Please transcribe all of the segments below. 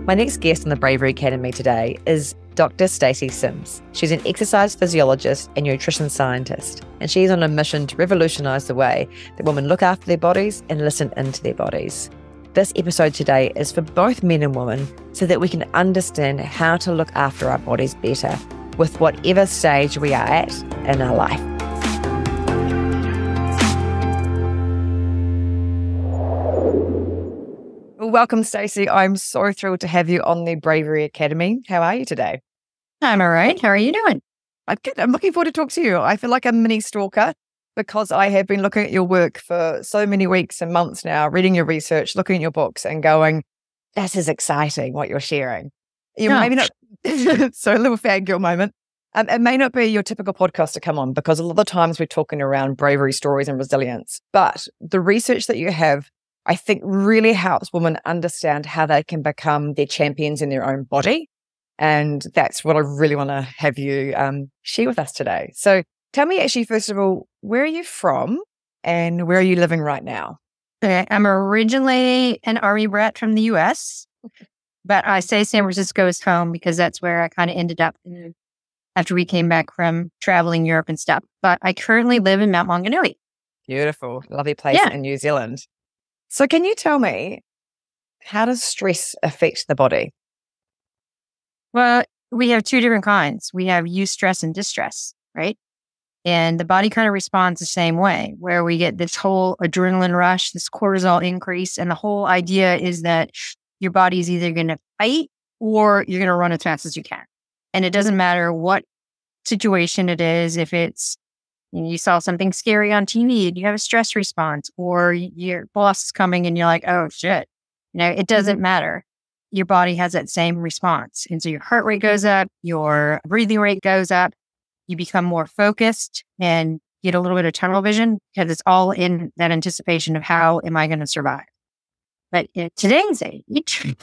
My next guest on the Bravery Academy today is Dr. Stacy Sims. She's an exercise physiologist and nutrition scientist, and she's on a mission to revolutionise the way that women look after their bodies and listen into their bodies. This episode today is for both men and women so that we can understand how to look after our bodies better with whatever stage we are at in our life. Welcome, Stacy. I'm so thrilled to have you on the Bravery Academy. How are you today? I'm all right. How are you doing? I'm good. I'm looking forward to talk to you. I feel like a mini stalker because I have been looking at your work for so many weeks and months now, reading your research, looking at your books and going, this is exciting what you're sharing. Maybe not, so a little fangirl moment. It may not be your typical podcast to come on because a lot of the times we're talking around bravery stories and resilience, but the research that you have, I think, really helps women understand how they can become their champions in their own body. And that's what I really want to have you share with us today. So tell me actually, first of all, where are you from and where are you living right now? Okay, I'm originally an Army brat from the U.S., but I say San Francisco is home because that's where I kind of ended up after we came back from traveling Europe and stuff. But I currently live in Mount Maunganui. Beautiful, lovely place in New Zealand. So can you tell me, how does stress affect the body? Well, we have two different kinds. We have eustress and distress, right? And the body kind of responds the same way, where we get this whole adrenaline rush, this cortisol increase. And the whole idea is that your body's either going to fight or you're going to run as fast as you can. And it doesn't matter what situation it is, if it's you saw something scary on TV and you have a stress response, or your boss is coming and you're like, oh shit. It doesn't matter. Your body has that same response. And so your heart rate goes up, your breathing rate goes up, you become more focused and get a little bit of tunnel vision because it's all in that anticipation of how am I going to survive. But in today's age,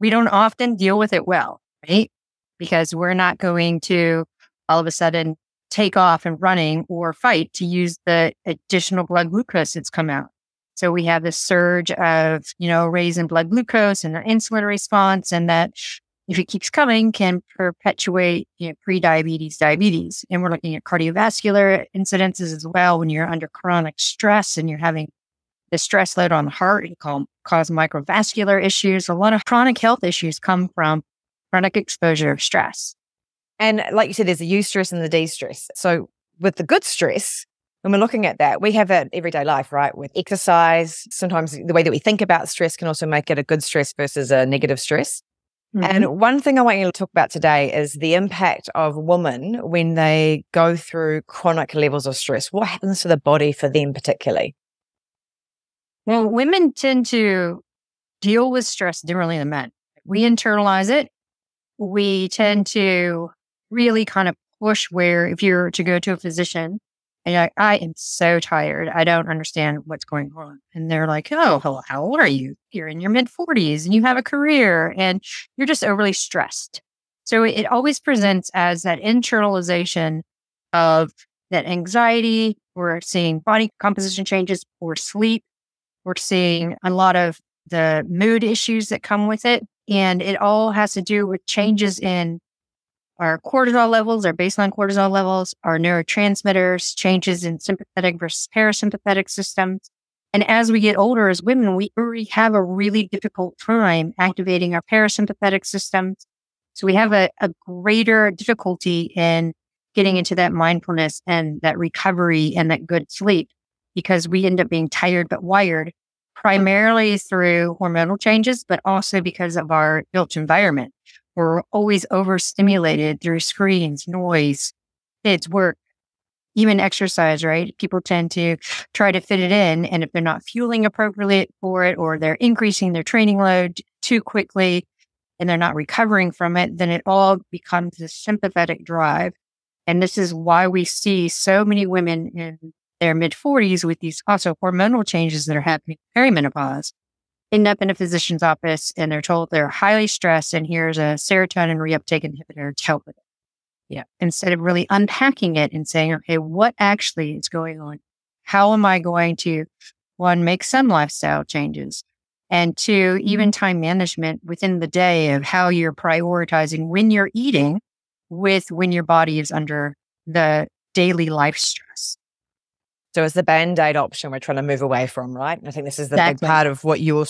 we don't often deal with it well, right? Because we're not going to all of a sudden take off and running or fight to use the additional blood glucose that's come out. So we have this surge of, raise in blood glucose and an insulin response. And that, if it keeps coming, can perpetuate pre-diabetes, diabetes. And we're looking at cardiovascular incidences as well. When you're under chronic stress and you're having the stress load on the heart, it can cause microvascular issues. A lot of chronic health issues come from chronic exposure of stress. And like you said, there's the eustress and the de-stress. So with the good stress, when we're looking at that, we have it everyday life, right? With exercise, sometimes the way that we think about stress can also make it a good stress versus a negative stress. Mm-hmm. And one thing I want you to talk about today is the impact of women when they go through chronic levels of stress. What happens to the body for them particularly? Well, women tend to deal with stress differently than men. We internalize it. We tend to really kind of push where if you're to go to a physician and you're like, I am so tired. I don't understand what's going on. And they're like, oh, how old are you? You're in your mid-40s and you have a career and you're just overly stressed. So it always presents as that internalization of that anxiety. We're seeing body composition changes, or sleep. We're seeing a lot of the mood issues that come with it. And it all has to do with changes in our cortisol levels, our baseline cortisol levels, our neurotransmitters, changes in sympathetic versus parasympathetic systems. And as we get older as women, we already have a really difficult time activating our parasympathetic systems. So we have a greater difficulty in getting into that mindfulness and that recovery and that good sleep because we end up being tired but wired, primarily through hormonal changes, but also because of our built environment. We're always overstimulated through screens, noise, kids, work, even exercise, right? People tend to try to fit it in. And if they're not fueling appropriately for it, or they're increasing their training load too quickly and they're not recovering from it, then it all becomes a sympathetic drive. And this is why we see so many women in their mid-40s with these also hormonal changes that are happening, perimenopause, end up in a physician's office and they're told they're highly stressed and here's a serotonin reuptake inhibitor to help with it. Yeah. Instead of really unpacking it and saying, okay, what actually is going on? How am I going to, one, make some lifestyle changes And two, even time management within the day of how you're prioritizing when you're eating with when your body is under the daily life stress. So it's the Band-Aid option we're trying to move away from, right? And I think this is the big part of what your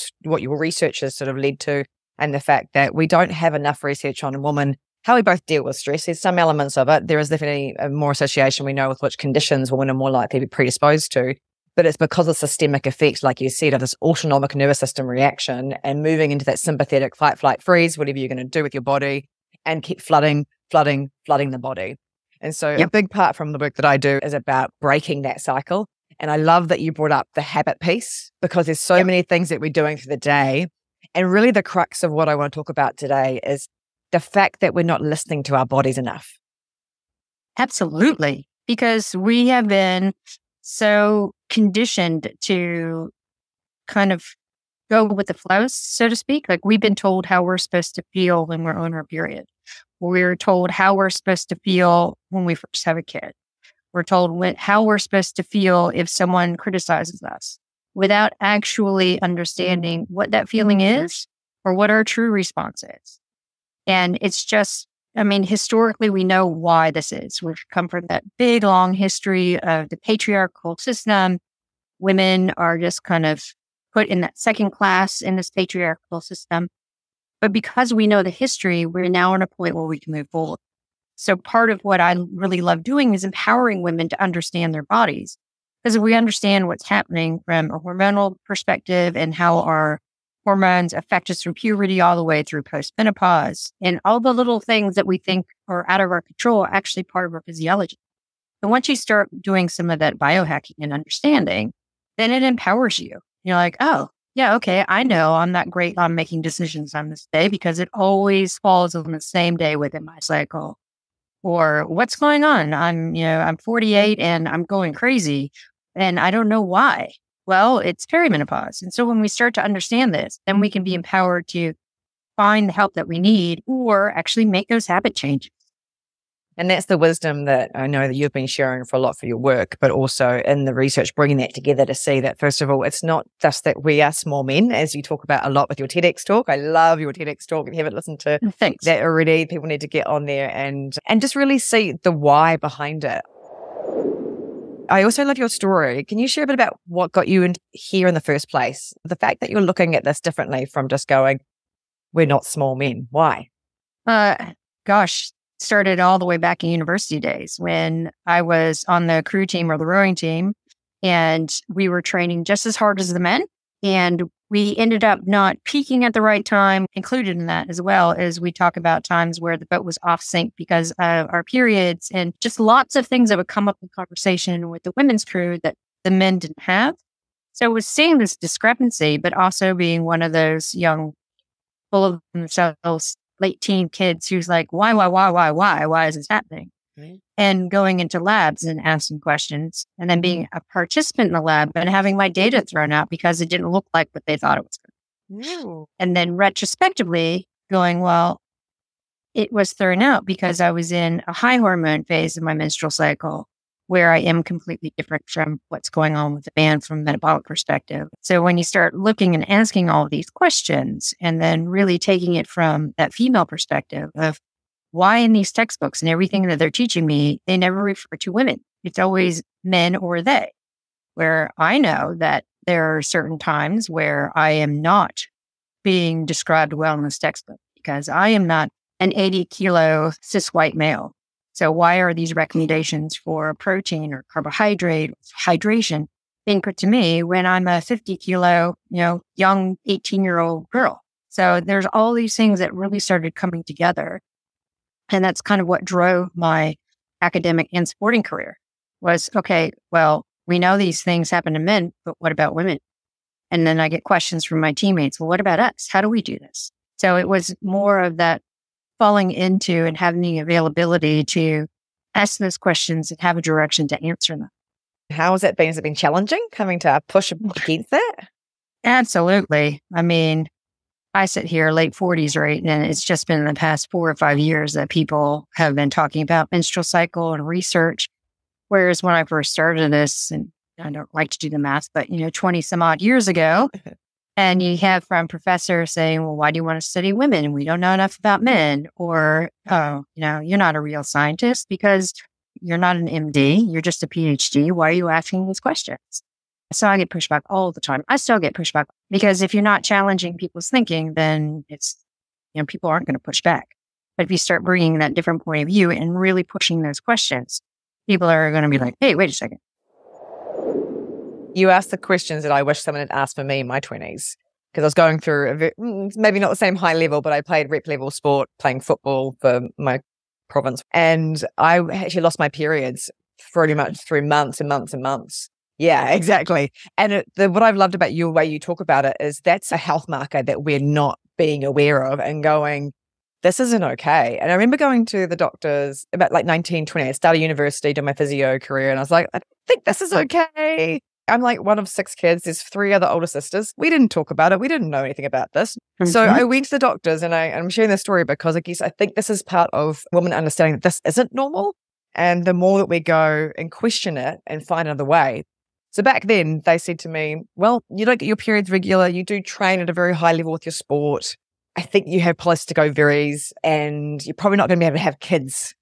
research has sort of led to, and the fact that we don't have enough research on women, how we both deal with stress. There's some elements of it. There is definitely more association we know with which conditions women are more likely to be predisposed to. But it's because of systemic effects, like you said, of this autonomic nervous system reaction and moving into that sympathetic fight, flight, freeze, whatever you're going to do with your body, and keep flooding the body. And so a big part from the work that I do is about breaking that cycle. And I love that you brought up the habit piece, because there's so many things that we're doing through the day. And really the crux of what I want to talk about today is the fact that we're not listening to our bodies enough. Absolutely. Because we have been so conditioned to kind of go with the flow, so to speak. Like, we've been told how we're supposed to feel when we're on our period. We're told how we're supposed to feel when we first have a kid. We're told how we're supposed to feel if someone criticizes us, without actually understanding what that feeling is or what our true response is. And it's just, historically, we know why this is. We've come from that big, long history of the patriarchal system. Women are just kind of put in that second class in this patriarchal system. But because we know the history, we're now at a point where we can move forward. So part of what I really love doing is empowering women to understand their bodies. Because if we understand what's happening from a hormonal perspective and how our hormones affect us from puberty all the way through postmenopause, and all the little things that we think are out of our control are actually part of our physiology. And once you start doing some of that biohacking and understanding, then it empowers you. You're like, oh, yeah, okay, I know I'm not great on making decisions on this day because it always falls on the same day within my cycle. Or what's going on? I'm 48 and I'm going crazy and I don't know why. Well, it's perimenopause. And so when we start to understand this, then we can be empowered to find the help that we need or actually make those habit changes. And that's the wisdom that I know that you've been sharing for a lot for your work, but also in the research, bringing that together to see that, first of all, it's not just that we are small men, as you talk about a lot with your TEDx talk. I love your TEDx talk. If you haven't listened to that already, people need to get on there and just really see the why behind it. I also love your story. Can you share a bit about what got you in here in the first place? The fact that you're looking at this differently from just going, we're not small men. Why? Started all the way back in university days when I was on the crew team or the rowing team, and we were training just as hard as the men. And we ended up not peaking at the right time. Included in that as well as we talk about times where the boat was off sync because of our periods, and just lots of things that would come up in conversation with the women's crew that the men didn't have. So it was seeing this discrepancy, but also being one of those young, full of themselves, late teen kids who's like, why is this happening? Right. And going into labs and asking questions, and then being a participant in the lab and having my data thrown out because it didn't look like what they thought it was going to. And then retrospectively going, well, it was thrown out because I was in a high hormone phase of my menstrual cycle where I am completely different from what's going on with the man from a metabolic perspective. So when you start looking and asking all of these questions and then really taking it from that female perspective of why in these textbooks and everything that they're teaching me, they never refer to women. It's always men or they, where I know that there are certain times where I am not being described well in this textbook because I am not an 80-kilo cis white male. So why are these recommendations for protein or carbohydrate, hydration being put to me when I'm a 50-kilo, young 18-year-old girl? So there's all these things that really started coming together. And that's kind of what drove my academic and sporting career was, okay, well, we know these things happen to men, but what about women? And then I get questions from my teammates. Well, what about us? How do we do this? So it was more of that falling into and having the availability to ask those questions and have a direction to answer them. How has that been? Has it been challenging coming to push against that? Absolutely. I sit here late 40s, right? And it's just been in the past 4 or 5 years that people have been talking about menstrual cycle and research. Whereas when I first started this, and I don't like to do the math, but 20 some odd years ago, And you have from professors saying, well, why do you want to study women? We don't know enough about men. Or, oh, you're not a real scientist because you're not an MD. You're just a PhD. Why are you asking these questions? So I get pushback all the time. I still get pushback because if you're not challenging people's thinking, then people aren't going to push back. But if you start bringing that different point of view and really pushing those questions, people are going to be like, hey, wait a second. You asked the questions that I wish someone had asked for me in my 20s, because I was going through maybe not the same high level, but I played rep level sport, playing football for my province. And I actually lost my periods pretty much through months and months and months. Yeah, exactly. And what I've loved about your way you talk about it is that's a health marker that we're not being aware of and going, this isn't okay. And I remember going to the doctors about like 19, 20. I started university, did my physio career, and I was like, I think this is okay. I'm like one of 6 kids. There's 3 other older sisters. We didn't talk about it. We didn't know anything about this. Mm-hmm. So I went to the doctors, and I'm sharing this story because I think this is part of women understanding that this isn't normal. And the more that we go and question it and find another way. So back then they said to me, well, you don't get your periods regular. You do train at a very high level with your sport. I think you have polycystic ovaries and you're probably not going to be able to have kids.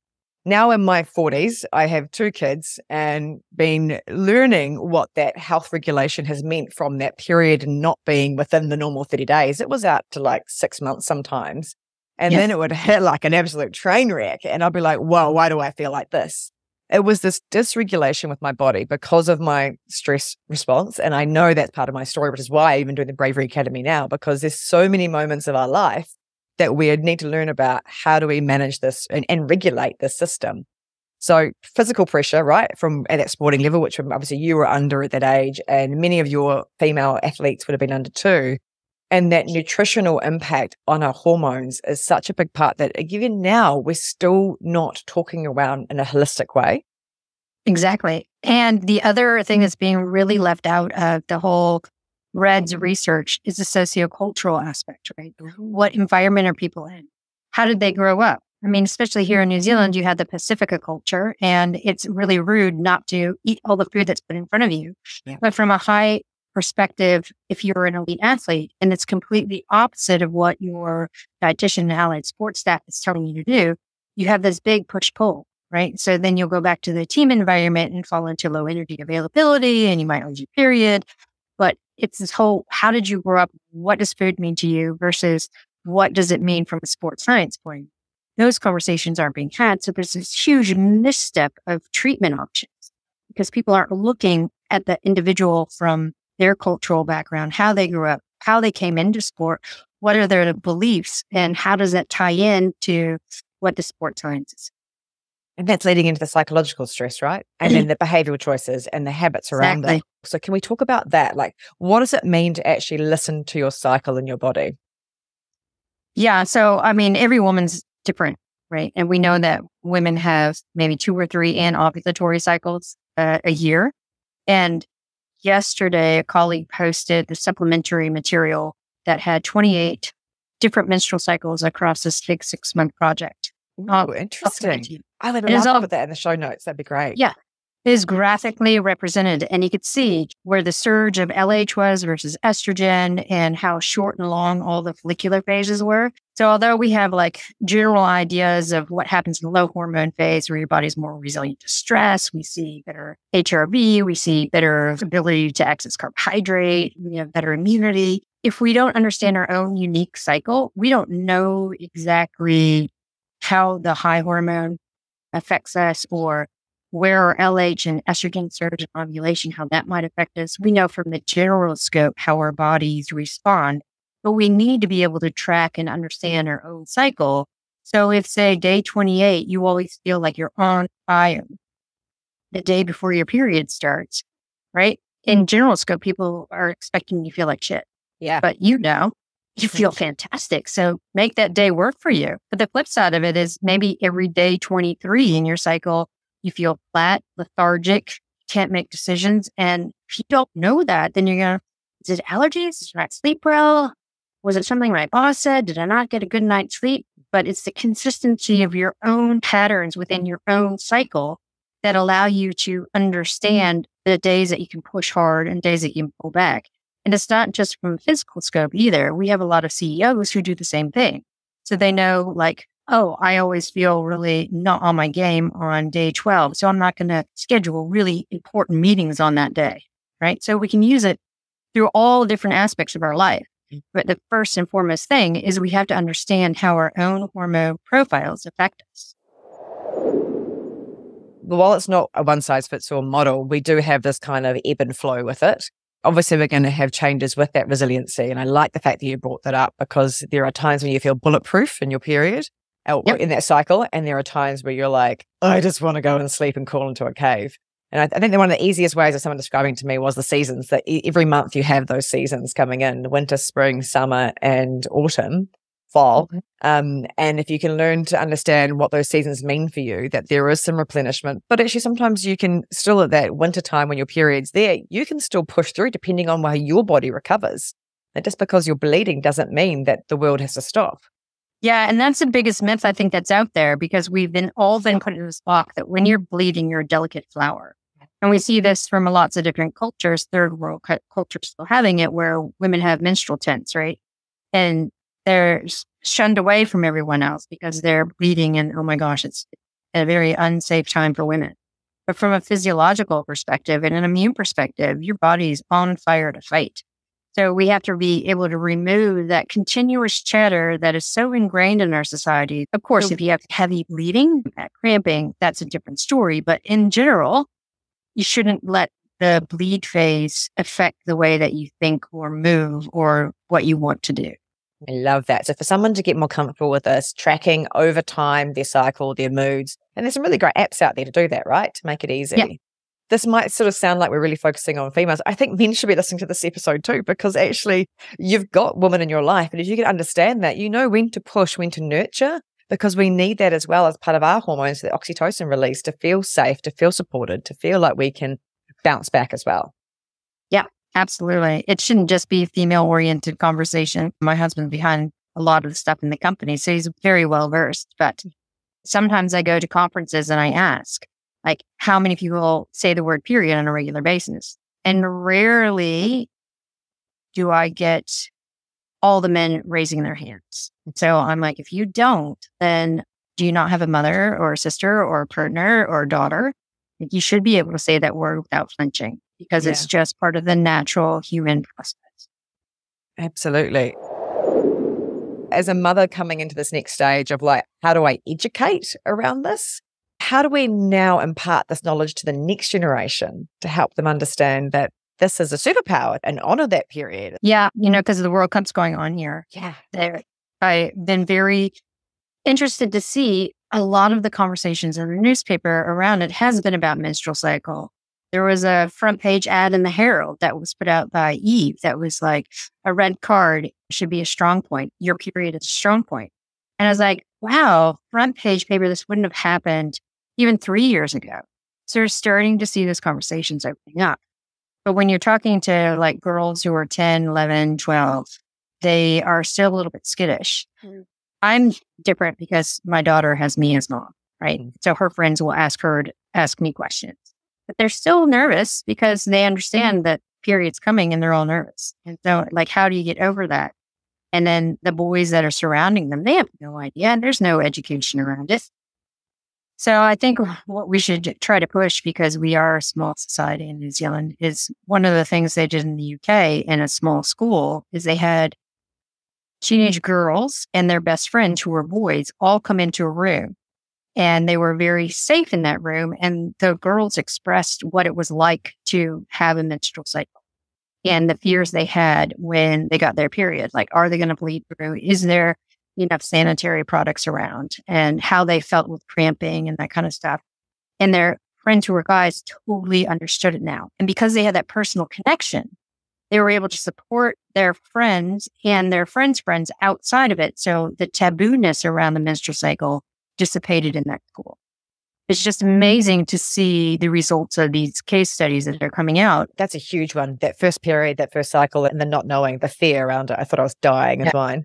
Now in my 40s, I have 2 kids and been learning what that health regulation has meant from that period and not being within the normal 30 days. It was out to like 6 months sometimes. And then it would hit like an absolute train wreck. And I'd be like, whoa, why do I feel like this? It was this dysregulation with my body because of my stress response. And I know that's part of my story, which is why I even do the Bravery Academy now, because there's so many moments of our life that we need to learn about how do we manage this and regulate the system. So physical pressure, right, from at that sporting level, which obviously you were under at that age, and many of your female athletes would have been under too. And that nutritional impact on our hormones is such a big part that even now we're still not talking around in a holistic way. Exactly. And the other thing that's being really left out of the whole REDS research is the sociocultural aspect, right? What environment are people in? How did they grow up? I mean, especially here in New Zealand, you had the Pacifica culture, and it's really rude not to eat all the food that's put in front of you. Yeah. But from a high perspective, if you're an elite athlete, and it's completely opposite of what your dietitian and allied sports staff is telling you to do, you have this big push-pull, right? So then you'll go back to the team environment and fall into low energy availability, and you might lose your period. But it's this whole, how did you grow up? What does food mean to you versus what does it mean from a sports science point? Those conversations aren't being had. So there's this huge misstep of treatment options because people aren't looking at the individual from their cultural background, how they grew up, how they came into sport, what are their beliefs, and how does that tie in to what the sport science is. And that's leading into the psychological stress, right? And then the behavioral choices and the habits around that. So can we talk about that? Like, what does it mean to actually listen to your cycle and your body? Yeah. So, I mean, every woman's different, right? And we know that women have maybe 2 or 3 anovulatory cycles a year. And yesterday, a colleague posted the supplementary material that had 28 different menstrual cycles across this big 6-month project. Oh, interesting. I would love to put that in the show notes. That'd be great. Yeah. It is graphically represented, and you could see where the surge of LH was versus estrogen and how short and long all the follicular phases were. So although we have like general ideas of what happens in the low hormone phase where your body's more resilient to stress, we see better HRV, we see better ability to access carbohydrate, we have better immunity. If we don't understand our own unique cycle, we don't know exactly how the high hormone affects us or where our LH and estrogen surge and ovulation, how that might affect us. We know from the general scope how our bodies respond, but we need to be able to track and understand our own cycle. So if, say, day 28, you always feel like you're on fire the day before your period starts, right? In general scope, people are expecting you to feel like shit. Yeah. But you feel fantastic. So make that day work for you. But the flip side of it is maybe every day 23 in your cycle, you feel flat, lethargic, can't make decisions. And if you don't know that, then you're going to, is it allergies? Did I not sleep well? Was it something my boss said? Did I not get a good night's sleep? But it's the consistency of your own patterns within your own cycle that allow you to understand the days that you can push hard and days that you can pull back. And it's not just from a physical scope either. We have a lot of CEOs who do the same thing. So they know like, oh, I always feel really not on my game on day 12. So I'm not going to schedule really important meetings on that day, right? So we can use it through all different aspects of our life. But the first and foremost thing is we have to understand how our own hormone profiles affect us. While it's not a one-size-fits-all model, we do have this kind of ebb and flow with it. Obviously, we're going to have changes with that resiliency. And I like the fact that you brought that up, because there are times when you feel bulletproof in your period, in that cycle. And there are times where you're like, I just want to go and sleep and crawl into a cave. And I think that one of the easiest ways of someone describing to me was the seasons, that every month you have those seasons coming in: winter, spring, summer, and autumn, fall. And if you can learn to understand what those seasons mean for you, that there is some replenishment, but actually sometimes you can still, at that winter time when your period's there, you can still push through depending on how your body recovers. And just because you're bleeding doesn't mean that the world has to stop. Yeah, and that's the biggest myth I think that's out there, because we've been put in this box that when you're bleeding, you're a delicate flower. And we see this from lots of different cultures, third world cultures still having it, where women have menstrual tents, right? And they're shunned away from everyone else because they're bleeding, and oh my gosh, it's a very unsafe time for women. But from a physiological perspective and an immune perspective, your body's on fire to fight. So we have to be able to remove that continuous chatter that is so ingrained in our society. Of course, if you have heavy bleeding, cramping, that's a different story. But in general, you shouldn't let the bleed phase affect the way that you think or move or what you want to do. I love that. So for someone to get more comfortable with this, tracking over time their cycle, their moods, and there's some really great apps out there to do that, right? To make it easy. Yeah. This might sort of sound like we're really focusing on females. I think men should be listening to this episode too, because actually you've got women in your life. And if you can understand that, you know when to push, when to nurture, because we need that as well as part of our hormones, the oxytocin release, to feel safe, to feel supported, to feel like we can bounce back as well. Yeah, absolutely. It shouldn't just be a female-oriented conversation. My husband's behind a lot of the stuff in the company, so he's very well-versed. But sometimes I go to conferences and I ask, like, how many people say the word period on a regular basis? And rarely do I get all the men raising their hands. So I'm like, if you don't, then do you not have a mother or a sister or a partner or a daughter? You should be able to say that word without flinching, because it's just part of the natural human process. Absolutely. As a mother coming into this next stage of like, how do I educate around this? How do we now impart this knowledge to the next generation to help them understand that this is a superpower and honor that period? Yeah, because of the World Cup's going on here. Yeah. I've been very interested to see a lot of the conversations in the newspaper around it has been about menstrual cycle. There was a front page ad in the Herald that was put out by Eve that was like, a red card should be a strong point. Your period is a strong point. And I was like, wow, front page paper, this wouldn't have happened even 3 years ago. So you're starting to see these conversations opening up. But when you're talking to like girls who are 10, 11, 12, they are still a little bit skittish. I'm different because my daughter has me as mom, right? So her friends will ask me questions. But they're still nervous because they understand that period's coming and they're all nervous. And so like, how do you get over that? And then the boys that are surrounding them, they have no idea. And there's no education around it. So I think what we should try to push, because we are a small society in New Zealand, is one of the things they did in the UK in a small school is they had teenage girls and their best friends who were boys all come into a room, and they were very safe in that room. And the girls expressed what it was like to have a menstrual cycle and the fears they had when they got their period. Like, are they going to bleed through? Is there enough sanitary products around? And how they felt with cramping and that kind of stuff. And their friends who were guys totally understood it now. And because they had that personal connection, they were able to support their friends and their friends' friends outside of it. So the tabooness around the menstrual cycle dissipated in that school. It's just amazing to see the results of these case studies that are coming out. That's a huge one. That first period, that first cycle, and the not knowing, the fear around it. I thought I was dying of mine.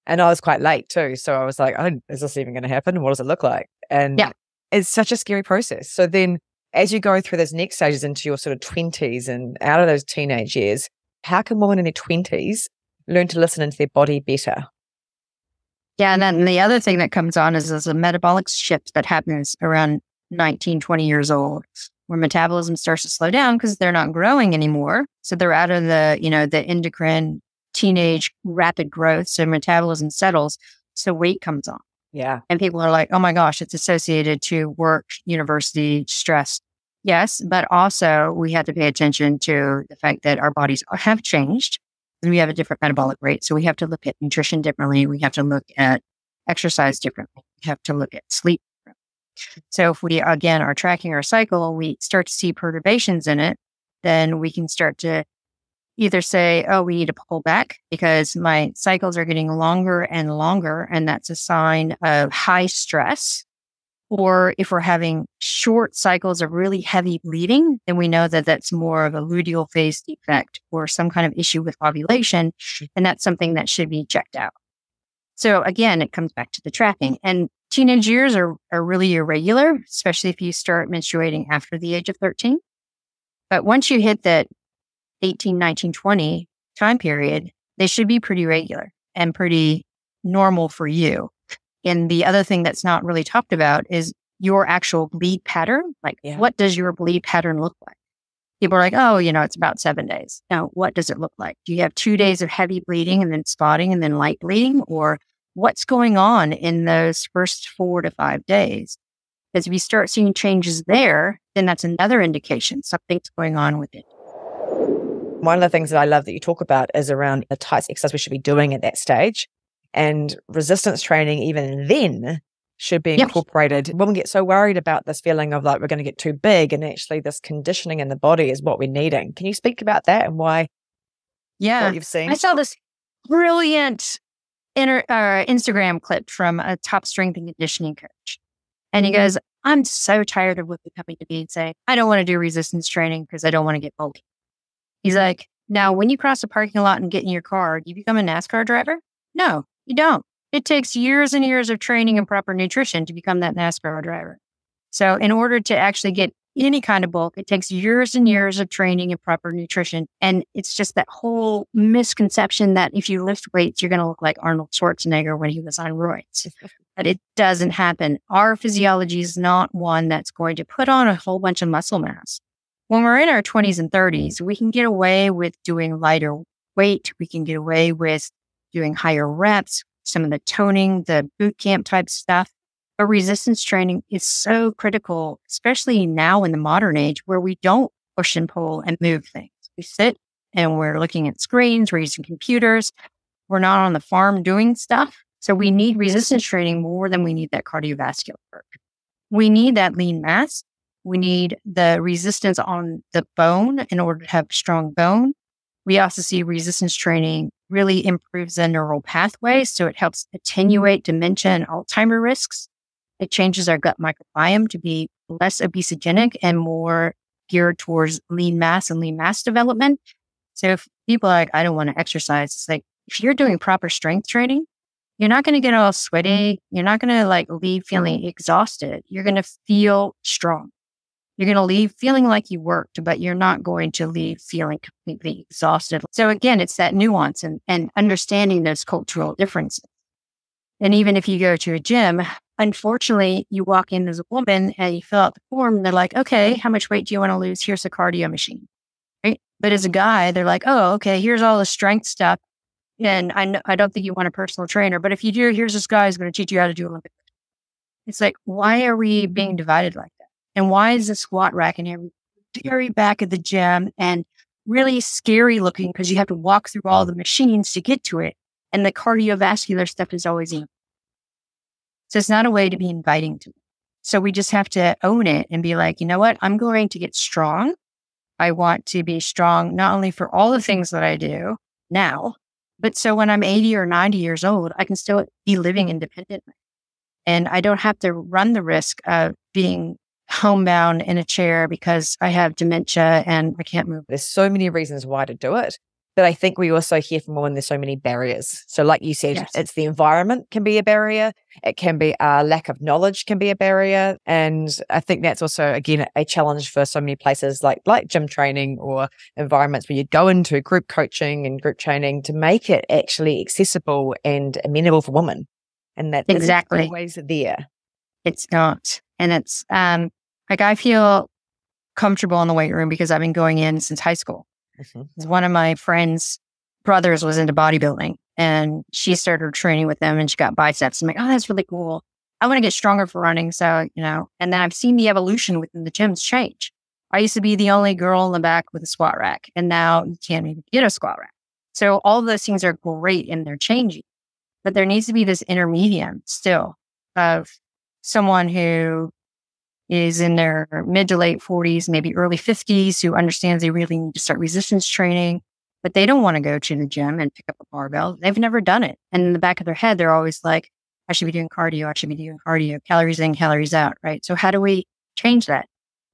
And I was quite late too. So I was like, oh, is this even going to happen? What does it look like? And it's such a scary process. So then as you go through those next stages into your sort of 20s and out of those teenage years, how can women in their 20s learn to listen into their body better? Yeah, and then the other thing that comes on is there's a metabolic shift that happens around 19, 20 years old, where metabolism starts to slow down because they're not growing anymore. So they're out of the endocrine teenage rapid growth. So metabolism settles. So weight comes on. Yeah. And people are like, oh my gosh, it's associated to work, university, stress. Yes, but also we have to pay attention to the fact that our bodies have changed and we have a different metabolic rate. So we have to look at nutrition differently. We have to look at exercise differently. We have to look at sleep differently. So if we, again, are tracking our cycle, we start to see perturbations in it, then we can start to either say, oh, we need to pull back because my cycles are getting longer and longer, and that's a sign of high stress. Or if we're having short cycles of really heavy bleeding, then we know that that's more of a luteal phase defect or some kind of issue with ovulation. And that's something that should be checked out. So again, it comes back to the tracking. And teenage years are really irregular, especially if you start menstruating after the age of 13. But once you hit that 18, 19, 20 time period, they should be pretty regular and pretty normal for you. And the other thing that's not really talked about is your actual bleed pattern. Like, what does your bleed pattern look like? People are like, oh, it's about 7 days. Now, what does it look like? Do you have 2 days of heavy bleeding and then spotting and then light bleeding? Or what's going on in those first 4 to 5 days? Because if you start seeing changes there, then that's another indication something's going on with it. One of the things that I love that you talk about is around the types of exercise we should be doing at that stage. And resistance training, even then, should be incorporated. When we get so worried about this feeling of like we're going to get too big, and actually this conditioning in the body is what we're needing. Can you speak about that and why? Yeah, what you've seen? I saw this brilliant Instagram clip from a top strength and conditioning coach. And he goes, I'm so tired of women coming to me and saying, I don't want to do resistance training because I don't want to get bulky. He's like, now, when you cross a parking lot and get in your car, do you become a NASCAR driver? No, you don't. It takes years and years of training and proper nutrition to become that NASCAR driver. So in order to actually get any kind of bulk, it takes years and years of training and proper nutrition. And it's just that whole misconception that if you lift weights, you're going to look like Arnold Schwarzenegger when he was on roids. But it doesn't happen. Our physiology is not one that's going to put on a whole bunch of muscle mass. When we're in our 20s and 30s, we can get away with doing lighter weight. We can get away with doing higher reps, some of the toning, the boot camp type stuff. But resistance training is so critical, especially now in the modern age where we don't push and pull and move things. We sit and we're looking at screens, we're using computers. We're not on the farm doing stuff. So we need resistance training more than we need that cardiovascular work. We need that lean mass. We need the resistance on the bone in order to have strong bone. We also see resistance training really improves the neural pathways. So it helps attenuate dementia and Alzheimer risks. It changes our gut microbiome to be less obesogenic and more geared towards lean mass and lean mass development. So if people are like, I don't want to exercise, it's like, if you're doing proper strength training, you're not going to get all sweaty. You're not going to leave feeling exhausted. You're going to feel strong. You're going to leave feeling like you worked, but you're not going to leave feeling completely exhausted. So again, it's that nuance and understanding those cultural differences. And even if you go to a gym, unfortunately, you walk in as a woman and you fill out the form and they're like, okay, how much weight do you want to lose? Here's a cardio machine, right? But as a guy, they're like, oh, okay, here's all the strength stuff. And I don't think you want a personal trainer, but if you do, here's this guy who's going to teach you how to do Olympic. It's like, why are we being divided like that? And why is the squat rack in here very back of the gym and really scary looking because you have to walk through all the machines to get to it. And the cardiovascular stuff is always in. So it's not a way to be inviting to me. So we just have to own it and be like, you know what? I'm going to get strong. I want to be strong, not only for all the things that I do now, but so when I'm 80 or 90 years old, I can still be living independently. And I don't have to run the risk of being homebound in a chair because I have dementia and I can't move. There's so many reasons why to do it. But I think we also hear from women, there's so many barriers. So like you said, Yes. it's the environment can be a barrier. It can be a lack of knowledge can be a barrier. And I think that's also, again, a challenge for so many places like gym training or environments where you go into group coaching and group training to make it actually accessible and amenable for women. And that Exactly. isn't always there. It's not. And it's like I feel comfortable in the weight room because I've been going in since high school. One of my friends' brothers was into bodybuilding and she started training with them and she got biceps. I'm like, oh, that's really cool. I want to get stronger for running. So, and then I've seen the evolution within the gyms change. I used to be the only girl in the back with a squat rack and now you can't even get a squat rack. So all of those things are great and they're changing, but there needs to be this intermediate still of someone who is in their mid to late 40s, maybe early 50s, who understands they really need to start resistance training, but they don't want to go to the gym and pick up a barbell. They've never done it. And in the back of their head, they're always like, I should be doing cardio. I should be doing cardio, calories in, calories out, right? So how do we change that?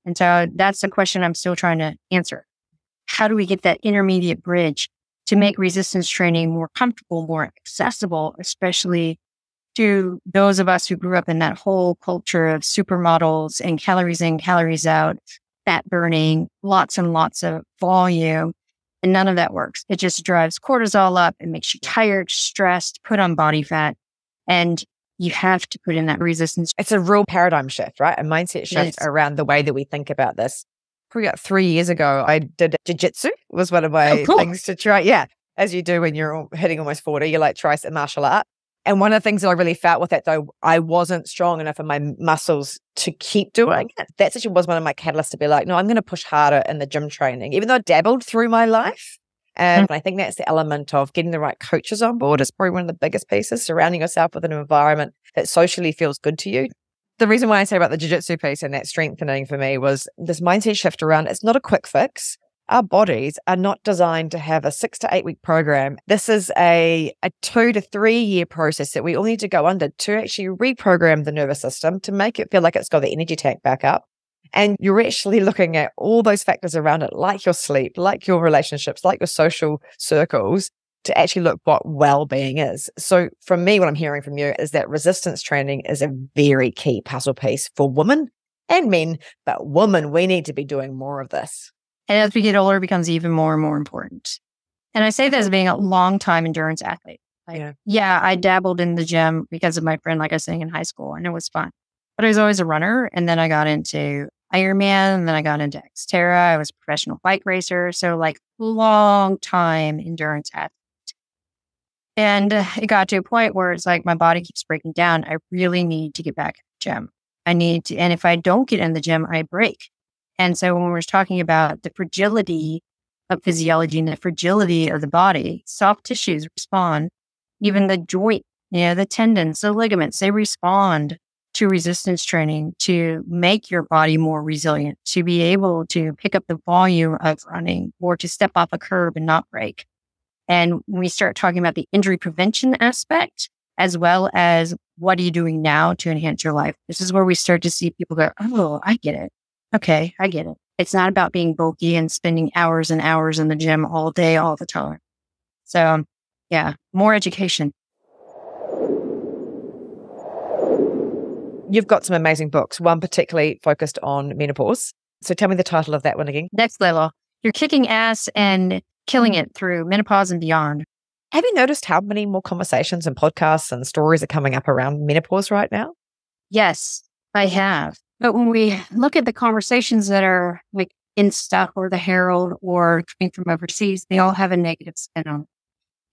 And so that's the question I'm still trying to answer. How do we get that intermediate bridge to make resistance training more comfortable, more accessible, especially to those of us who grew up in that whole culture of supermodels and calories in, calories out, fat burning, lots and lots of volume. And none of that works. It just drives cortisol up. It makes you tired, stressed, put on body fat. And you have to put in that resistance. It's a real paradigm shift, right? A mindset shift around the way that we think about this. Probably about 3 years ago, I did jiu-jitsu. It was one of my things to try. Yeah. As you do when you're hitting almost 40, you try some martial art. And one of the things that I really felt with that, though, I wasn't strong enough in my muscles to keep doing it. That actually was one of my catalysts to be like, no, I'm going to push harder in the gym training, even though I dabbled through my life. And I think that's the element of getting the right coaches on board is probably one of the biggest pieces, surrounding yourself with an environment that socially feels good to you. The reason why I say about the jiu-jitsu piece and that strengthening for me was this mindset shift around it's not a quick fix. Our bodies are not designed to have a 6 to 8 week program. This is a 2 to 3 year process that we all need to go under to actually reprogram the nervous system to make it feel like it's got the energy tank back up. And you're actually looking at all those factors around it, like your sleep, like your relationships, like your social circles, to actually look what well-being is. So for me, what I'm hearing from you is that resistance training is a very key puzzle piece for women and men, but women, we need to be doing more of this. And as we get older, it becomes even more and more important. And I say that as being a long-time endurance athlete. Yeah, I dabbled in the gym because of my friend, like I was saying, in high school, and it was fun. But I was always a runner. And then I got into Ironman, and then I got into Xterra. I was a professional bike racer. So long-time endurance athlete. And it got to a point where it's like my body keeps breaking down. I really need to get back in the gym. And if I don't get in the gym, I break. And so when we're talking about the fragility of physiology and the fragility of the body, soft tissues respond, even the joint, the tendons, the ligaments, they respond to resistance training to make your body more resilient, to be able to pick up the volume of running or to step off a curb and not break. And when we start talking about the injury prevention aspect, as well as what are you doing now to enhance your life, this is where we start to see people go, oh, I get it. Okay, I get it. It's not about being bulky and spending hours and hours in the gym all day, all the time. So, more education. You've got some amazing books, one particularly focused on menopause. So tell me the title of that one again. Next level. You're kicking ass and killing it through menopause and beyond. Have you noticed how many more conversations and podcasts and stories are coming up around menopause right now? Yes, I have. But when we look at the conversations that are in Stuff or the Herald or coming from overseas, they all have a negative spin on it.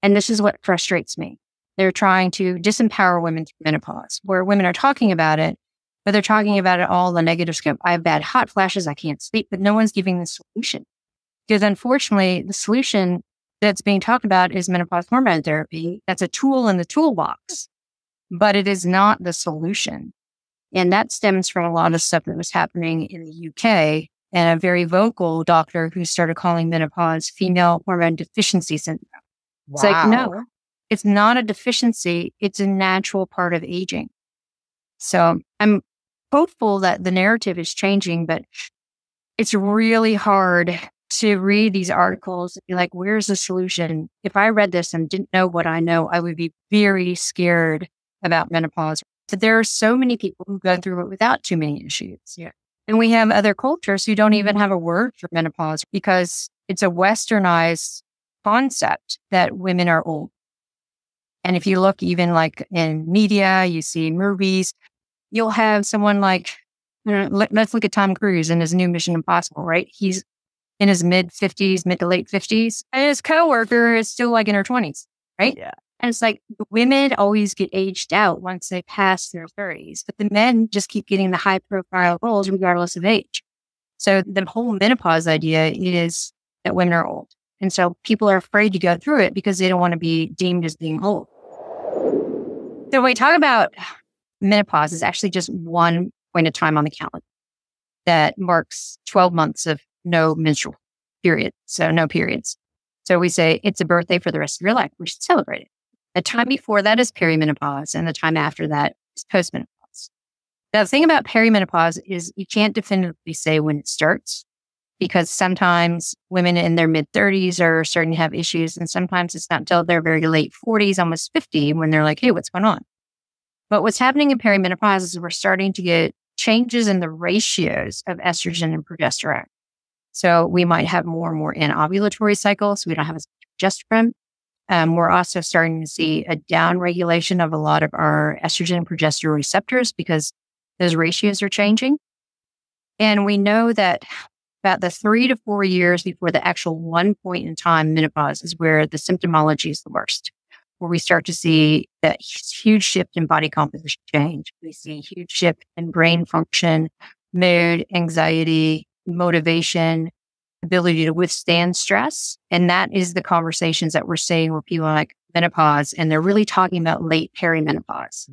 And this is what frustrates me. They're trying to disempower women through menopause, where women are talking about it, but they're talking about it all the negative scope. I have bad hot flashes. I can't sleep, but no one's giving the solution. Because unfortunately, the solution that's being talked about is menopause hormone therapy. That's a tool in the toolbox, but it is not the solution. And that stems from a lot of stuff that was happening in the UK and a very vocal doctor who started calling menopause female hormone deficiency syndrome. Wow. It's like, no, it's not a deficiency. It's a natural part of aging. So I'm hopeful that the narrative is changing, but it's really hard to read these articles and be like, where's the solution? If I read this and didn't know what I know, I would be very scared about menopause. So there are so many people who go through it without too many issues. Yeah. And we have other cultures who don't even have a word for menopause because it's a westernized concept that women are old. And if you look even like in media, you see movies, you'll have someone like, let's look at Tom Cruise and his new Mission Impossible, right? He's in his mid to late 50s. And his coworker is still like in her 20s, right? Yeah. And it's like the women always get aged out once they pass their 30s, but the men just keep getting the high profile roles regardless of age. So the whole menopause idea is that women are old. And so people are afraid to go through it because they don't want to be deemed as being old. So when we talk about menopause, is actually just one point of time on the calendar that marks 12 months of no menstrual period. So no periods. So we say it's a birthday for the rest of your life. We should celebrate it. The time before that is perimenopause, and the time after that is postmenopause. Now, the thing about perimenopause is you can't definitively say when it starts because sometimes women in their mid-30s are starting to have issues, and sometimes it's not until their very late 40s, almost 50, when they're like, hey, what's going on? But what's happening in perimenopause is we're starting to get changes in the ratios of estrogen and progesterone. So we might have more and more anovulatory cycles. We don't have as much progesterone. We're also starting to see a downregulation of a lot of our estrogen and progesterone receptors because those ratios are changing. And we know that about the 3 to 4 years before the actual one point in time menopause is where the symptomology is the worst, where we start to see that huge shift in body composition change. We see a huge shift in brain function, mood, anxiety, motivation, ability to withstand stress. And that is the conversations that we're seeing where people are like menopause, and they're really talking about late perimenopause.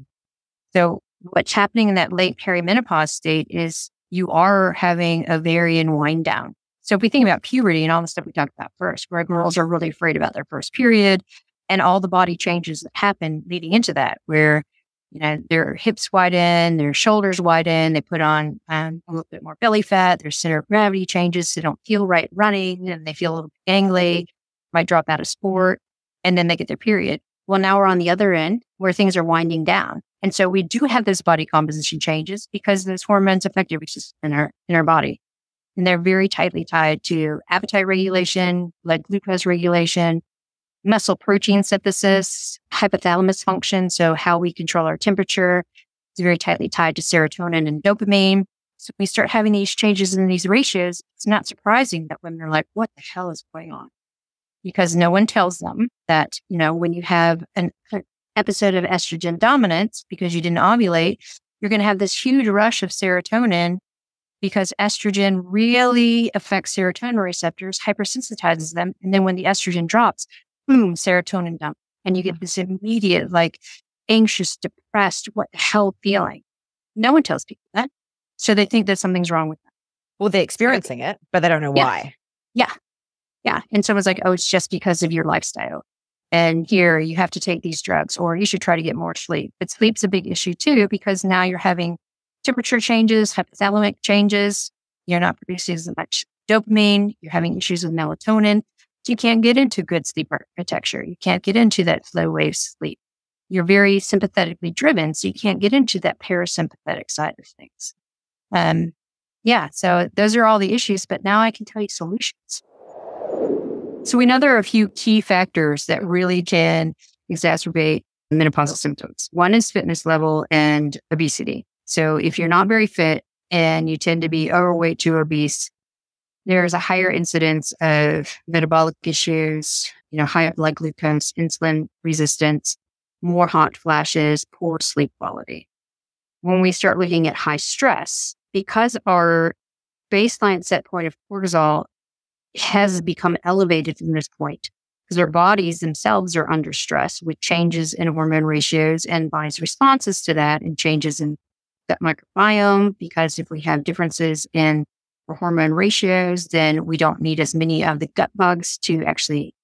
So what's happening in that late perimenopause state is you are having ovarian wind down. So if we think about puberty and all the stuff we talked about first, where girls are really afraid about their first period and all the body changes that happen leading into that, where their hips widen, their shoulders widen, they put on a little bit more belly fat, their center of gravity changes, they don't feel right running, and they feel a little gangly, might drop out of sport, and then they get their period. Well, now we're on the other end where things are winding down. And so we do have those body composition changes because those hormones affect every system in our body. And they're very tightly tied to appetite regulation, blood glucose regulation, muscle protein synthesis, hypothalamus function, so how we control our temperature, is very tightly tied to serotonin and dopamine. So when we start having these changes in these ratios, it's not surprising that women are like, what the hell is going on? Because no one tells them that, when you have an episode of estrogen dominance because you didn't ovulate, you're going to have this huge rush of serotonin because estrogen really affects serotonin receptors, hypersensitizes them. And then when the estrogen drops, boom, serotonin dump. And you get this immediate, anxious, depressed, what the hell feeling. No one tells people that. So they think that something's wrong with them. Well, they're experiencing it, but they don't know why. Yeah. Yeah. And someone's like, oh, it's just because of your lifestyle. And here you have to take these drugs, or you should try to get more sleep. But sleep's a big issue too, because now you're having temperature changes, hypothalamic changes. You're not producing as much dopamine. You're having issues with melatonin. So you can't get into good sleep architecture. You can't get into that slow wave sleep. You're very sympathetically driven, so you can't get into that parasympathetic side of things. So those are all the issues, but now I can tell you solutions. So we know there are a few key factors that really can exacerbate menopausal symptoms. One is fitness level and obesity. So if you're not very fit and you tend to be overweight to obese, there's a higher incidence of metabolic issues, higher blood glucose, insulin resistance, more hot flashes, poor sleep quality. When we start looking at high stress, because our baseline set point of cortisol has become elevated from this point, because our bodies themselves are under stress with changes in hormone ratios and body's responses to that, and changes in gut microbiome, because if we have differences in our hormone ratios, then we don't need as many of the gut bugs to actually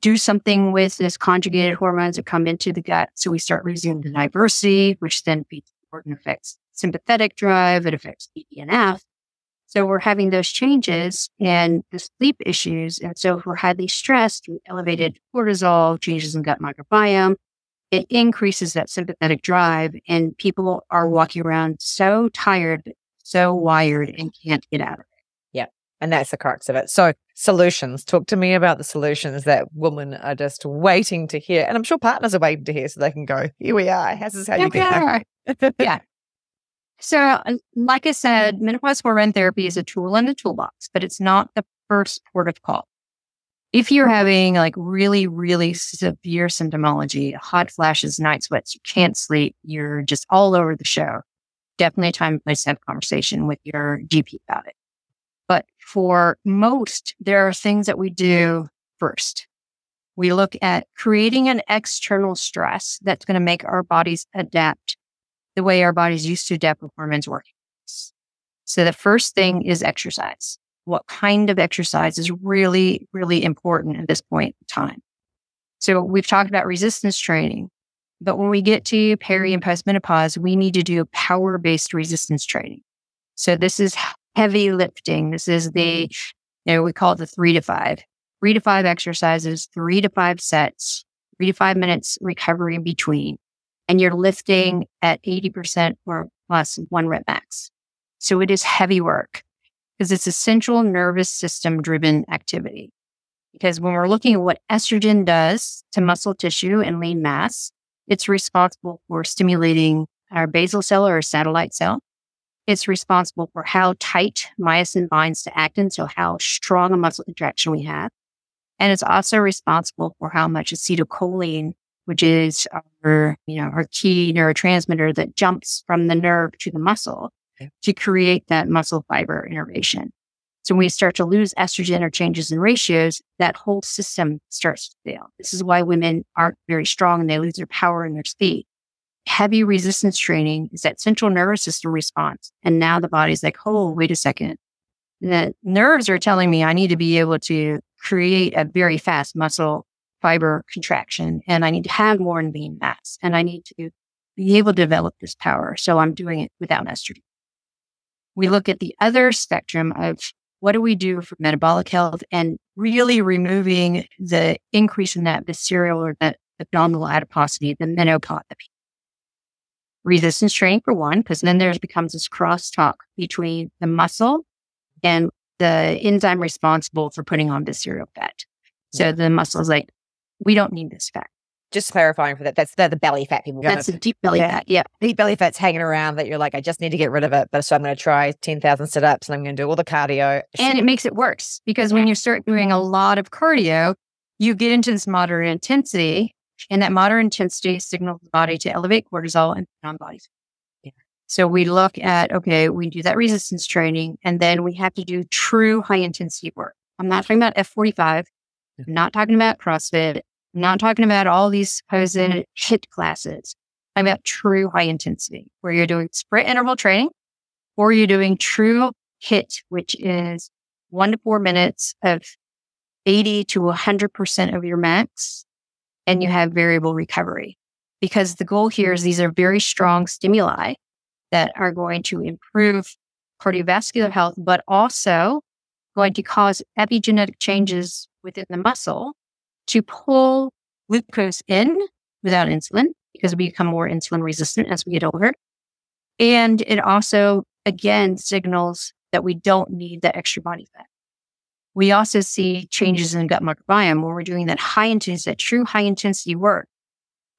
do something with this conjugated hormones that come into the gut. So we start losing the diversity, which then feeds important affects sympathetic drive. It affects BDNF. So we're having those changes and the sleep issues. And so if we're highly stressed, with elevated cortisol, changes in gut microbiome, it increases that sympathetic drive, and people are walking around so tired, so wired, and can't get out of it. Yeah. And that's the crux of it. So solutions, talk to me about the solutions that women are just waiting to hear. And I'm sure partners are waiting to hear so they can go, here we are. This is how you get there. Yeah. So like I said, menopause hormone therapy is a tool in the toolbox, but it's not the first port of call. If you're having like really, really severe symptomology, hot flashes, night sweats, you can't sleep, you're just all over the show, definitely time and place to have a conversation with your GP about it. But for most, there are things that we do first. We look at creating an external stress that's going to make our bodies adapt the way our bodies used to adapt with hormones working. So the first thing is exercise. What kind of exercise is really, really important at this point in time? So we've talked about resistance training, but when we get to peri and postmenopause, we need to do power-based resistance training. So this is heavy lifting. This is we call it the 3 to 5. 3 to 5 exercises, 3 to 5 sets, 3 to 5 minutes recovery in between. And you're lifting at 80% or plus 1 rep max. So it is heavy work because it's a central nervous system driven activity. Because when we're looking at what estrogen does to muscle tissue and lean mass, it's responsible for stimulating our basal cell or satellite cell. It's responsible for how tight myosin binds to actin, so how strong a muscle contraction we have. And it's also responsible for how much acetylcholine, which is our key neurotransmitter that jumps from the nerve to the muscle to create that muscle fiber innervation. So when we start to lose estrogen or changes in ratios, that whole system starts to fail. This is why women aren't very strong and they lose their power and their speed. Heavy resistance training is that central nervous system response. And now the body's like, oh, wait a second. The nerves are telling me I need to be able to create a very fast muscle fiber contraction, and I need to have more lean mass, and I need to be able to develop this power. So I'm doing it without estrogen. We look at the other spectrum of what do we do for metabolic health and really removing the increase in that visceral or that abdominal adiposity, the menopause. Resistance training for one, because then there becomes this crosstalk between the muscle and the enzyme responsible for putting on visceral fat. So the muscle is like, we don't need this fat. Just clarifying for that, that's the belly fat people. That's the deep belly fat. Yeah. Deep belly fat's hanging around that you're like, I just need to get rid of it. But so I'm going to try 10,000 sit-ups and I'm going to do all the cardio. And it makes it worse because when you start doing a lot of cardio, you get into this moderate intensity, and that moderate intensity signals the body to elevate cortisol and put on body fat. So we look at, okay, we do that resistance training, and then we have to do true high intensity work. I'm not talking about F45. I'm not talking about CrossFit. I'm not talking about all these supposed HIIT classes. I'm about true high intensity, where you're doing sprint interval training, or you're doing true HIIT, which is 1 to 4 minutes of 80 to 100% of your max, and you have variable recovery. Because the goal here is these are very strong stimuli that are going to improve cardiovascular health, but also going to cause epigenetic changes within the muscle to pull glucose in without insulin, because we become more insulin resistant as we get older. And it also, again, signals that we don't need that extra body fat. We also see changes in gut microbiome when we're doing that high intensity, that true high intensity work.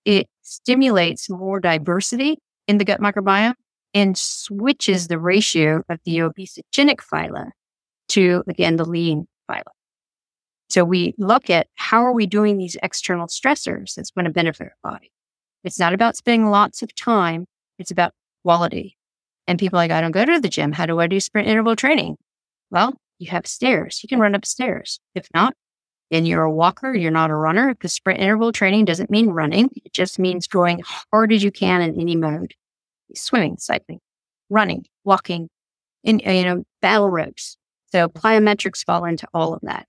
It stimulates more diversity in the gut microbiome and switches the ratio of the obesogenic phyla to, again, the lean phyla. So we look at how are we doing these external stressors that's going to benefit our body. It's not about spending lots of time. It's about quality. And people are like, I don't go to the gym. How do I do sprint interval training? Well, you have stairs. You can run upstairs. If not, then you're a walker. You're not a runner. Because sprint interval training doesn't mean running. It just means going hard as you can in any mode. Swimming, cycling, running, walking, battle ropes. So plyometrics fall into all of that.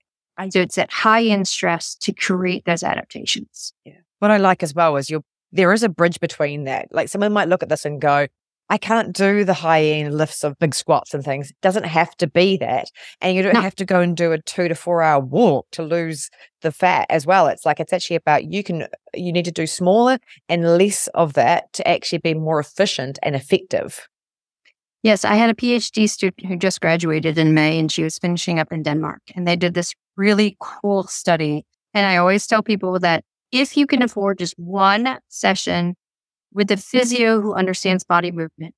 So it's that high-end stress to create those adaptations. Yeah. What I like as well is there is a bridge between that. Like someone might look at this and go, I can't do the high end lifts of big squats and things. It doesn't have to be that. And you don't have to go and do a 2 to 4 hour walk to lose the fat as well. It's like, it's actually about you need to do smaller and less of that to actually be more efficient and effective. Yes, I had a PhD student who just graduated in May, and she was finishing up in Denmark. And they did this really cool study. And I always tell people that if you can afford just one session with a physio who understands body movement,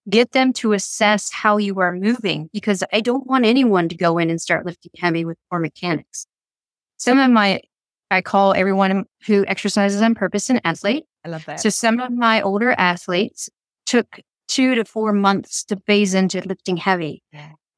get them to assess how you are moving, because I don't want anyone to go in and start lifting heavy with poor mechanics. I call everyone who exercises on purpose an athlete. I love that. So some of my older athletes took 2 to 4 months to phase into lifting heavy,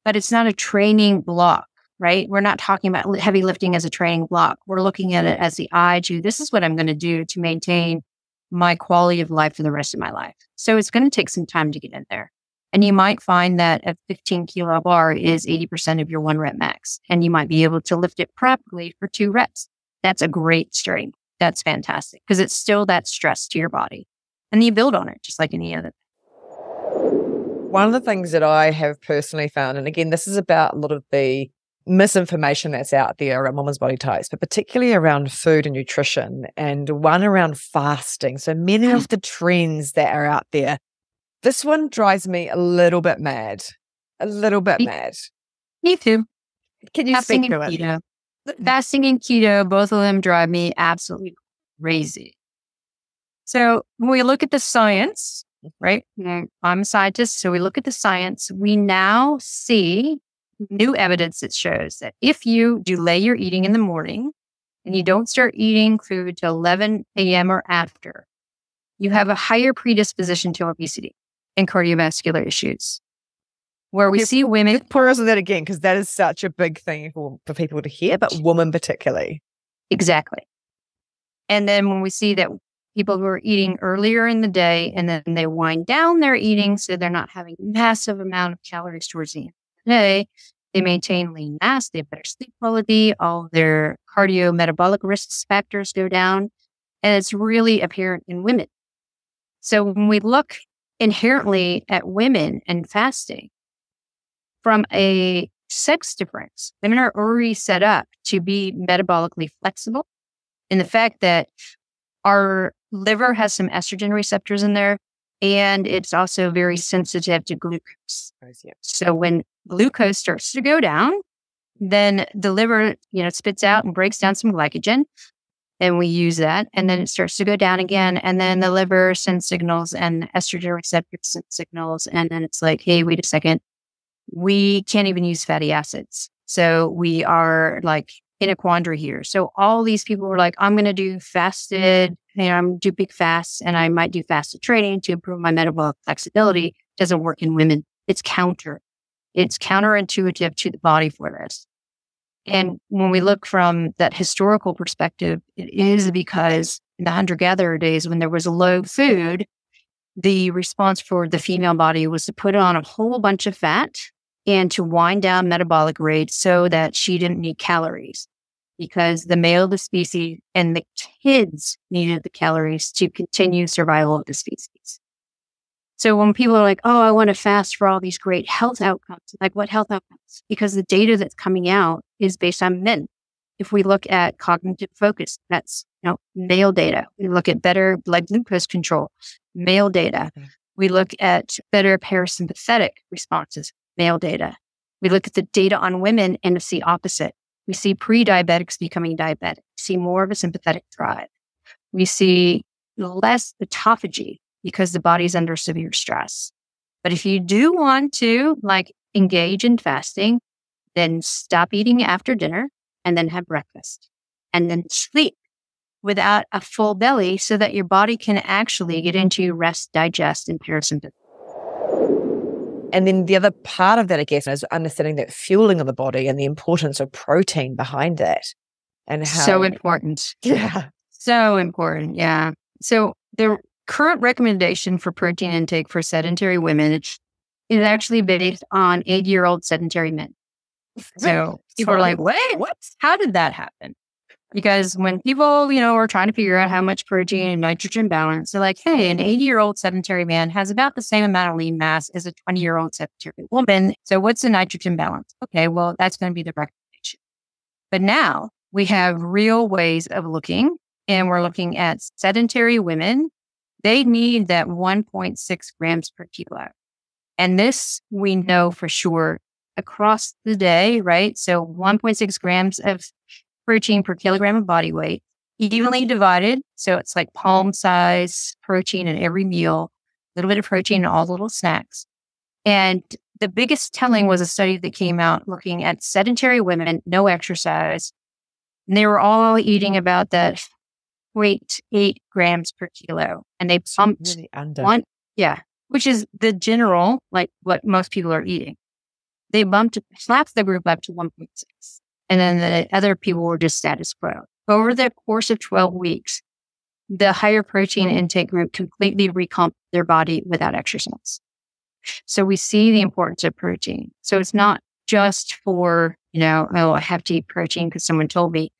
but it's not a training block, right? We're not talking about heavy lifting as a training block. We're looking at it as the eye to, this is what I'm going to do to maintain my quality of life for the rest of my life. So it's going to take some time to get in there. And you might find that a 15 kilo bar is 80% of your 1 rep max. And you might be able to lift it properly for 2 reps. That's a great strength. That's fantastic because it's still that stress to your body. And you build on it just like any other. One of the things that I have personally found, and again, this is about a lot of the misinformation that's out there around women's body types, but particularly around food and nutrition, and one around fasting. So many of the trends that are out there, this one drives me a little bit mad. Me too. Can you speak to it? Keto. Fasting and keto, both of them drive me absolutely crazy. So when we look at the science, right? I'm a scientist, so we look at the science. We now see new evidence that shows that if you delay your eating in the morning and you don't start eating food till 11 a.m. or after, you have a higher predisposition to obesity and cardiovascular issues. Where we see women... Pause on that again, because that is such a big thing for people to hear, but women particularly. Exactly. And then when we see that people who are eating earlier in the day and then they wind down their eating so they're not having massive amount of calories towards the end of the day, they maintain lean mass, they have better sleep quality, all their cardiometabolic risk factors go down, and it's really apparent in women. So when we look inherently at women and fasting, from a sex difference, women are already set up to be metabolically flexible in the fact that our liver has some estrogen receptors in there, and it's also very sensitive to glucose. So when glucose starts to go down, then the liver, spits out and breaks down some glycogen, and we use that, and then it starts to go down again, and then the liver sends signals and estrogen receptors send signals, and then it's like, hey, wait a second, we can't even use fatty acids. So we are like in a quandary here. So all these people were like, I'm going to do fasted, I'm do big fasts, and I might do fasted training to improve my metabolic flexibility. It doesn't work in women. It's counterintuitive to the body for this. And when we look from that historical perspective, it is because in the hunter-gatherer days, when there was low food, the response for the female body was to put on a whole bunch of fat and to wind down metabolic rate so that she didn't need calories, because the male of the species and the kids needed the calories to continue survival of the species. So when people are like, oh, I want to fast for all these great health outcomes, like what health outcomes? Because the data that's coming out is based on men. If we look at cognitive focus, that's male data. We look at better blood glucose control, male data. We look at better parasympathetic responses, male data. We look at the data on women and it's the opposite. We see pre-diabetics becoming diabetic. We see more of a sympathetic drive. We see less autophagy because the body's under severe stress. But if you do want to engage in fasting, then stop eating after dinner and then have breakfast and then sleep without a full belly so that your body can actually get into rest, digest, and parasympathetic. And then the other part of that, I guess, is understanding that fueling of the body and the importance of protein behind that. And how... So important. Yeah. So important. Yeah. So the current recommendation for protein intake for sedentary women is actually based on 80-year-old sedentary men. So people are like, wait, what? How did that happen? Because when people, are trying to figure out how much protein and nitrogen balance, they're like, hey, an 80-year-old sedentary man has about the same amount of lean mass as a 20-year-old sedentary woman. So what's the nitrogen balance? Okay, well, that's going to be the recommendation. But now we have real ways of looking, and we're looking at sedentary women. They need that 1.6 grams per kilo. And this we know for sure across the day, right? So 1.6 grams of protein per kilogram of body weight, evenly divided. So it's like palm size protein in every meal, a little bit of protein in all the little snacks. And the biggest telling was a study that came out looking at sedentary women, no exercise. And they were all eating about that 0.8 grams per kilo. And they pumped really under. Which is the general, like what most people are eating. They bumped half the group up to 1.6. And then the other people were just status quo. Over the course of 12 weeks, the higher protein intake group completely recomped their body without exercise. So we see the importance of protein. So it's not just for, I have to eat protein because someone told me.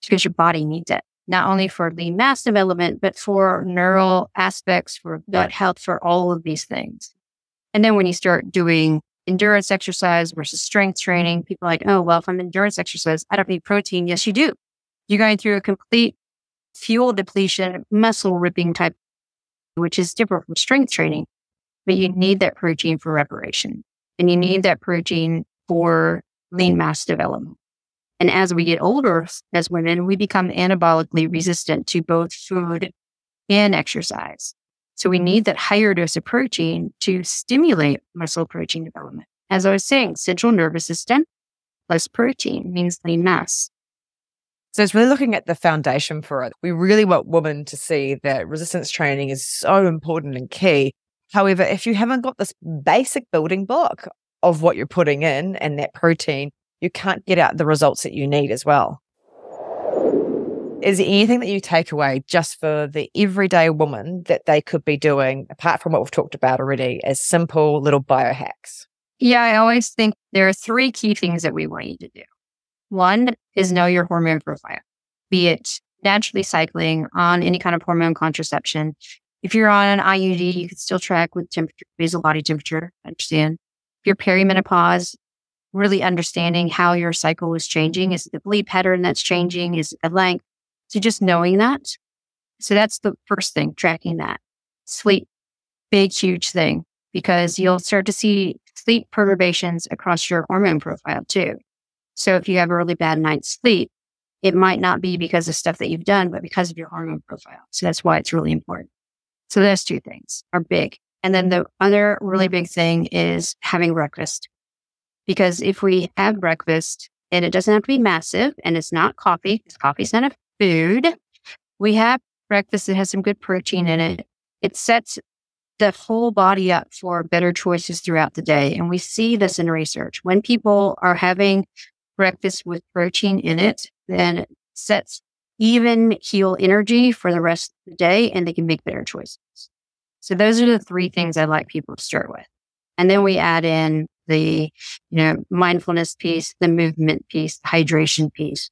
It's because your body needs it. Not only for lean mass development, but for neural aspects, for gut health, for all of these things. And then when you start doing endurance exercise versus strength training, people are like, oh, well, if I'm endurance exercise, I don't need protein. Yes, you do. You're going through a complete fuel depletion, muscle ripping type, which is different from strength training. But you need that protein for reparation. And you need that protein for lean mass development. And as we get older as women, we become anabolically resistant to both food and exercise. So we need that higher dose of protein to stimulate muscle protein development. As I was saying, central nervous system plus protein means lean mass. So it's really looking at the foundation for it. We really want women to see that resistance training is so important and key. However, if you haven't got this basic building block of what you're putting in and that protein, you can't get out the results that you need as well. Is there anything that you take away just for the everyday woman that they could be doing, apart from what we've talked about already, as simple little biohacks? Yeah, I always think there are 3 key things that we want you to do. One is know your hormone profile, be it naturally cycling, on any kind of hormone contraception. If you're on an IUD, you can still track with temperature, basal body temperature, understand. If you're perimenopause, really understanding how your cycle is changing. Is it the bleed pattern that's changing? Is it the length? So just knowing that. So that's the first thing, tracking that. Sleep, big, huge thing, because you'll start to see sleep perturbations across your hormone profile too. So if you have a really bad night's sleep, it might not be because of stuff that you've done, but because of your hormone profile. So that's why it's really important. So those 2 things are big. And then the other really big thing is having breakfast. Because if we have breakfast, and it doesn't have to be massive, and it's not coffee, because coffee's not a food, we have breakfast that has some good protein in it. It sets the whole body up for better choices throughout the day. And we see this in research. When people are having breakfast with protein in it, then it sets even keel energy for the rest of the day, and they can make better choices. So those are the 3 things I like people to start with. And then we add in the, mindfulness piece, the movement piece, the hydration piece.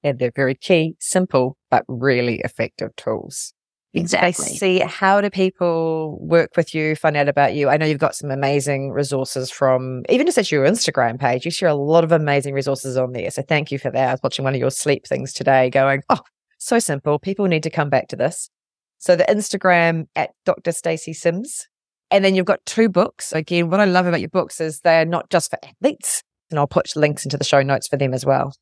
And they're very key, simple, but really effective tools. Exactly. Stacey, how do people work with you, find out about you? I know you've got some amazing resources from, even just at your Instagram page, you share a lot of amazing resources on there. So thank you for that. I was watching one of your sleep things today going, oh, so simple. People need to come back to this. So the Instagram at Dr. Stacy Sims. And then you've got 2 books. Again, what I love about your books is they're not just for athletes. And I'll put links into the show notes for them as well.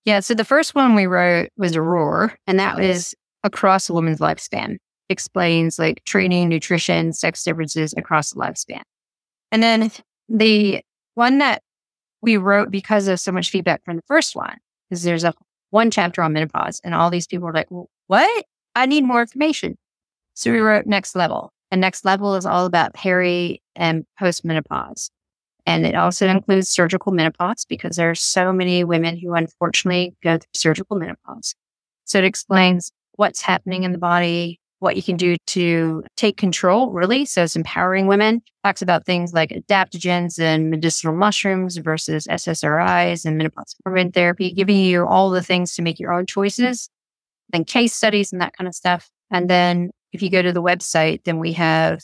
Yeah. So the first one we wrote was a roar, and that was across a woman's lifespan. Explains like training, nutrition, sex differences across the lifespan. And then the one that we wrote because of so much feedback from the first one, because there's one chapter on menopause, and all these people were like, well, what? I need more information. So we wrote Next Level. And Next Level is all about peri and post-menopause. And it also includes surgical menopause, because there are so many women who unfortunately go through surgical menopause. So it explains what's happening in the body, what you can do to take control, really. So it's empowering women. Talks about things like adaptogens and medicinal mushrooms versus SSRIs and menopause hormone therapy, giving you all the things to make your own choices, then case studies and that kind of stuff. And then if you go to the website, then we have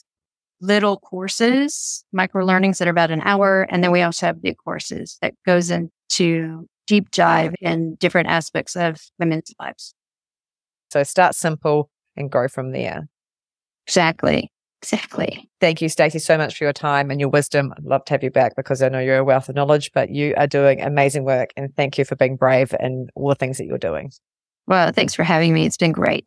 little courses, micro learnings that are about an hour. And then we also have big courses that goes into deep dive in different aspects of women's lives. So start simple and grow from there. Exactly. Thank you, Stacy, so much for your time and your wisdom. I'd love to have you back because I know you're a wealth of knowledge, but you are doing amazing work. And thank you for being brave and all the things that you're doing. Well, thanks for having me. It's been great.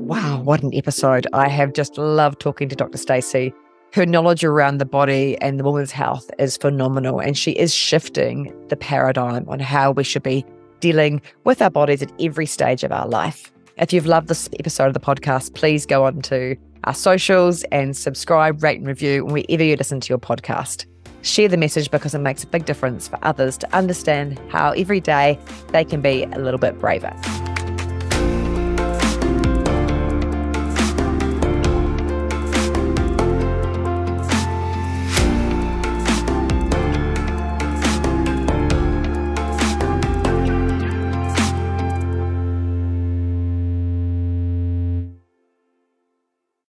Wow, what an episode. I have just loved talking to Dr. Stacy. Her knowledge around the body and the woman's health is phenomenal, and she is shifting the paradigm on how we should be dealing with our bodies at every stage of our life. If you've loved this episode of the podcast, please go on to our socials and subscribe, rate and review wherever you listen to your podcast. Share the message because it makes a big difference for others to understand how every day they can be a little bit braver.